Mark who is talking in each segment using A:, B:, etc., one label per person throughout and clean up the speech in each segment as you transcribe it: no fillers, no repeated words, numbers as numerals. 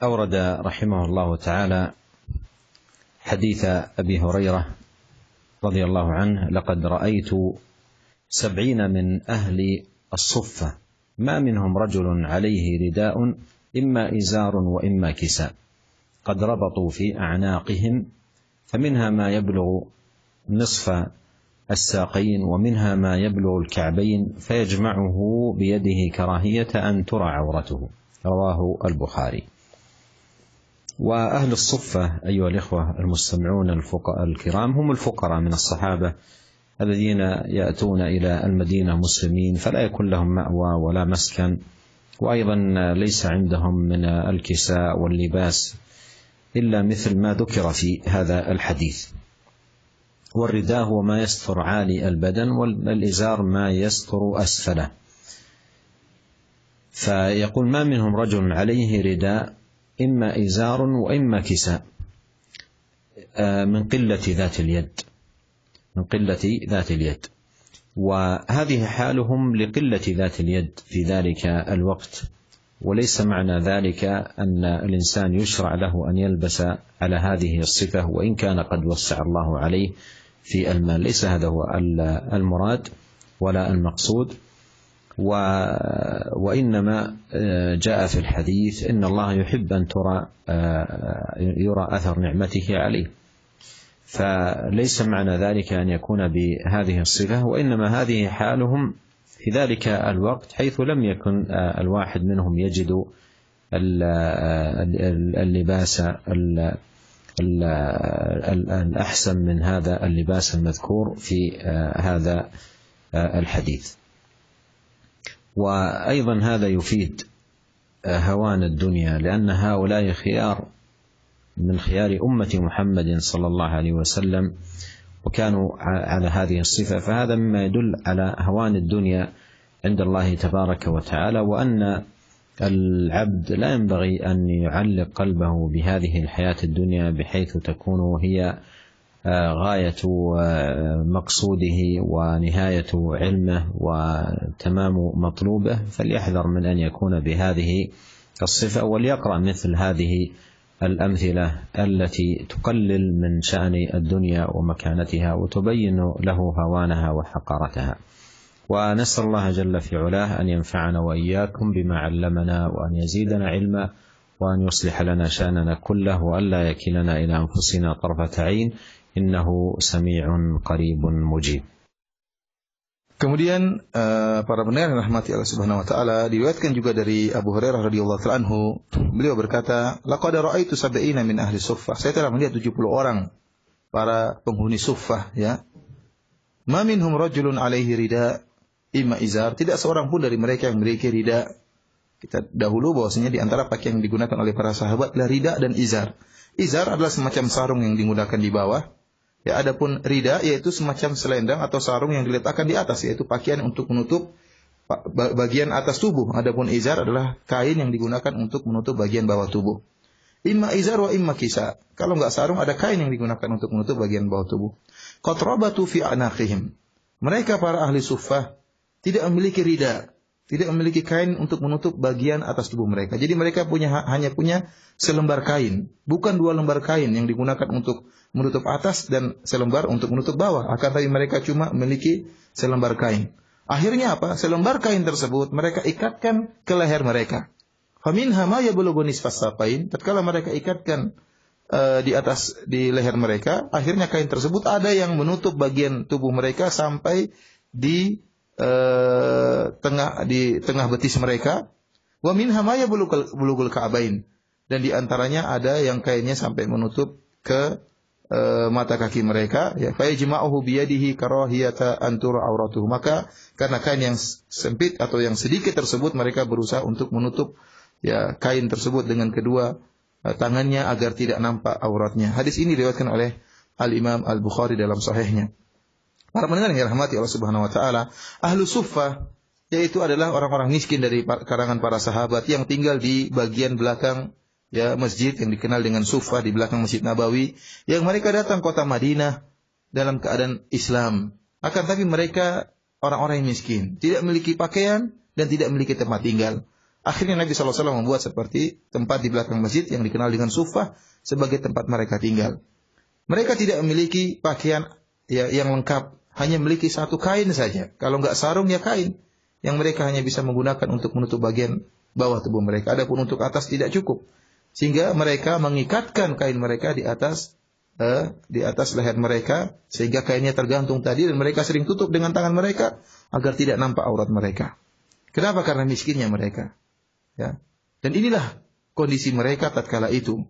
A: أورد رحمه الله تعالى حديث أبي هريرة رضي الله عنه: لقد رأيت 70 من أهل الصفة ما منهم رجل عليه رداء إما إزار وإما كساء، قد ربطوا في أعناقهم، فمنها ما يبلغ نصف الساقين ومنها ما يبلغ الكعبين، فيجمعه بيده كراهية أن ترى عورته. رواه البخاري. وأهل الصفة أيها الإخوة المستمعون الكرام هم الفقراء من الصحابة الذين يأتون إلى المدينة مسلمين فلا يكون لهم مأوى ولا مسكن، وأيضا ليس عندهم من الكساء واللباس إلا مثل ما ذكر في هذا الحديث. والرداء هو ما يستر عالي البدن، والإزار ما يستر أسفله. فيقول: ما منهم رجل عليه رداء إما إزار وإما كساء، من قلة ذات اليد. وهذه حالهم لقلة ذات اليد في ذلك الوقت، وليس معنى ذلك أن الإنسان يشرع له أن يلبس على هذه الصفة وإن كان قد وسع الله عليه في المال، ليس هذا هو المراد ولا المقصود. وإنما جاء في الحديث إن الله يحب أن يرى أثر نعمته عليه، فليس معنى ذلك أن يكون بهذه الصفة، وإنما هذه حالهم في ذلك الوقت حيث لم يكن الواحد منهم يجد اللباس الأحسن من هذا اللباس المذكور في هذا الحديث. وأيضا هذا يفيد هوان الدنيا، لأن هؤلاء خيار من خيار أمة محمد صلى الله عليه وسلم وكانوا على هذه الصفة، فهذا مما يدل على هوان الدنيا عند الله تبارك وتعالى، وأن العبد لا ينبغي أن يعلق قلبه بهذه الحياة الدنيا بحيث تكون هي غاية مقصوده ونهاية علمه وتمام مطلوبه، فليحذر من أن يكون بهذه الصفة، وليقرأ مثل هذه الأمثلة التي تقلل من شأن الدنيا ومكانتها وتبين له هوانها وحقارتها. ونسأل الله جل في علاه أن ينفعنا وإياكم بما علمنا، وأن يزيدنا علما، وأن يصلح لنا شأننا كله، وأن لا يكلنا إلى أنفسنا طرفة عين، إنه سميع قريب مجيب.
B: Kemudian para pendengar yang rahmati Allah Subhanahu wa taala, diriwayatkan juga dari Abu Hurairah radhiyallahu ta'ala anhu, beliau berkata, laqad ra'aitu 70 min ahli suffah. Saya telah melihat 70 orang para penghuni suffah, ya. Ma minhum rajulun alaihi rida imma izar. Tidak seorang pun dari mereka yang memiliki rida. Kita dahulu bahwasanya di antara pakaian yang digunakan oleh para sahabat adalah rida dan izar. Izar adalah semacam sarung yang digunakan di bawah. Ya, adapun rida yaitu semacam selendang atau sarung yang diletakkan di atas, yaitu pakaian untuk menutup bagian atas tubuh. Adapun izar adalah kain yang digunakan untuk menutup bagian bawah tubuh. Imma izar wa imma kisa. Kalau enggak sarung, ada kain yang digunakan untuk menutup bagian bawah tubuh. Qad rabatu fi anaqihim. Mereka para ahli suffah tidak memiliki rida, tidak memiliki kain untuk menutup bagian atas tubuh mereka. Jadi mereka hanya punya selembar kain, bukan 2 lembar kain yang digunakan untuk menutup atas dan selembar untuk menutup bawah. Akan tapi mereka cuma memiliki selembar kain. Akhirnya apa? Selembar kain tersebut mereka ikatkan ke leher mereka. Faminha ma yablughu nisfas saqain. Tatkala mereka ikatkan di leher mereka, akhirnya kain tersebut ada yang menutup bagian tubuh mereka sampai di tengah betis mereka. Wa minha ma yablughul ka'bain. Dan di antaranya ada yang kainnya sampai menutup ke mata kaki mereka, ya, fa yajma'uhu biyadihi karahiyata an tura auratuhu. Maka karena kain yang sempit atau yang sedikit tersebut, mereka berusaha untuk menutup, ya, kain tersebut dengan kedua tangannya agar tidak nampak auratnya. Hadis ini diriwayatkan oleh Al-Imam Al-Bukhari dalam sahihnya. Para pendengar yang dirahmati Allah Subhanahu wa taala, ahlu suffah yaitu adalah orang-orang miskin dari kalangan para sahabat yang tinggal di bagian belakang, ya, masjid yang dikenal dengan Suffah, di belakang Masjid Nabawi, yang mereka datang kota Madinah dalam keadaan Islam. Akan tapi mereka orang-orang yang miskin, tidak memiliki pakaian dan tidak memiliki tempat tinggal. Akhirnya Nabi SAW membuat seperti tempat di belakang masjid yang dikenal dengan suffah sebagai tempat mereka tinggal. Mereka tidak memiliki pakaian yang lengkap, hanya memiliki satu kain saja. Kalau nggak sarung ya kain yang mereka hanya bisa menggunakan untuk menutup bagian bawah tubuh mereka. Adapun untuk atas tidak cukup. Sehingga mereka mengikatkan kain mereka di atas leher mereka, sehingga kainnya tergantung tadi, dan mereka sering tutup dengan tangan mereka agar tidak nampak aurat mereka. Kenapa? Karena miskinnya mereka. Ya. Dan inilah kondisi mereka tatkala itu.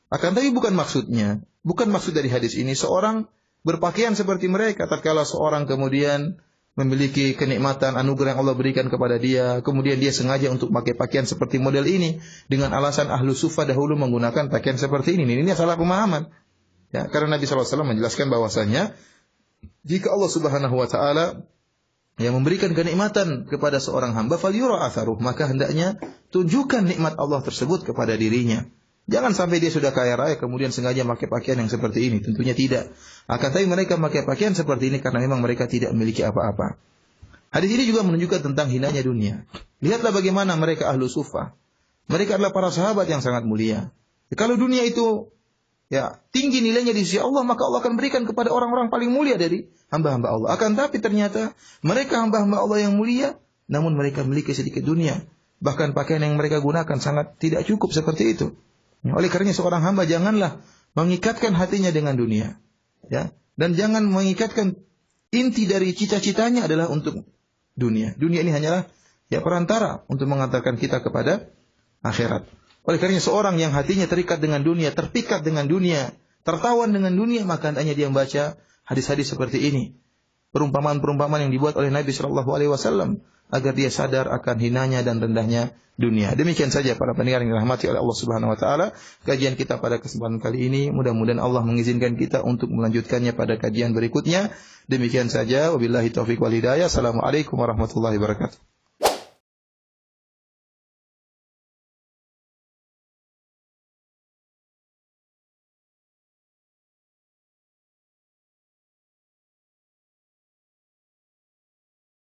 B: Akan tapi bukan maksud dari hadis ini seorang berpakaian seperti mereka tatkala seorang kemudian memiliki kenikmatan anugerah yang Allah berikan kepada dia, kemudian dia sengaja untuk pakai pakaian seperti model ini dengan alasan ahlu suffah dahulu menggunakan pakaian seperti ini. Ini salah pemahaman. Ya, karena Nabi SAW menjelaskan bahwasanya jika Allah Subhanahu wa taala yang memberikan kenikmatan kepada seorang hamba, falyura atharuh, maka hendaknya tunjukkan nikmat Allah tersebut kepada dirinya. Jangan sampai dia sudah kaya raya kemudian sengaja pakai pakaian yang seperti ini. Tentunya tidak. Akan tapi mereka pakai pakaian seperti ini karena memang mereka tidak memiliki apa-apa. Hadis ini juga menunjukkan tentang hinanya dunia. Lihatlah bagaimana mereka ahlu suffah. Mereka adalah para sahabat yang sangat mulia. Kalau dunia itu tinggi nilainya di sisi Allah, maka Allah akan berikan kepada orang-orang paling mulia dari hamba-hamba Allah. Akan tapi ternyata mereka hamba-hamba Allah yang mulia, namun mereka memiliki sedikit dunia. Bahkan pakaian yang mereka gunakan sangat tidak cukup seperti itu. Oleh karenanya seorang hamba janganlah mengikatkan hatinya dengan dunia. Ya, dan jangan mengikatkan inti dari cita-citanya adalah untuk dunia. Dunia ini hanyalah perantara untuk mengantarkan kita kepada akhirat. Oleh karenanya seorang yang hatinya terikat dengan dunia, terpikat dengan dunia, tertawan dengan dunia, maka hendaknya dia membaca hadis-hadis seperti ini. Perumpamaan-perumpamaan yang dibuat oleh Nabi SAW agar dia sadar akan hinanya dan rendahnya dunia. Demikian saja para pendengar yang dirahmati oleh Allah Subhanahu wa taala, kajian kita pada kesempatan kali ini. Mudah-mudahan Allah mengizinkan kita untuk melanjutkannya pada kajian berikutnya. Demikian saja, wabillahi taufiq wal hidayah. Assalamualaikum warahmatullahi wabarakatuh.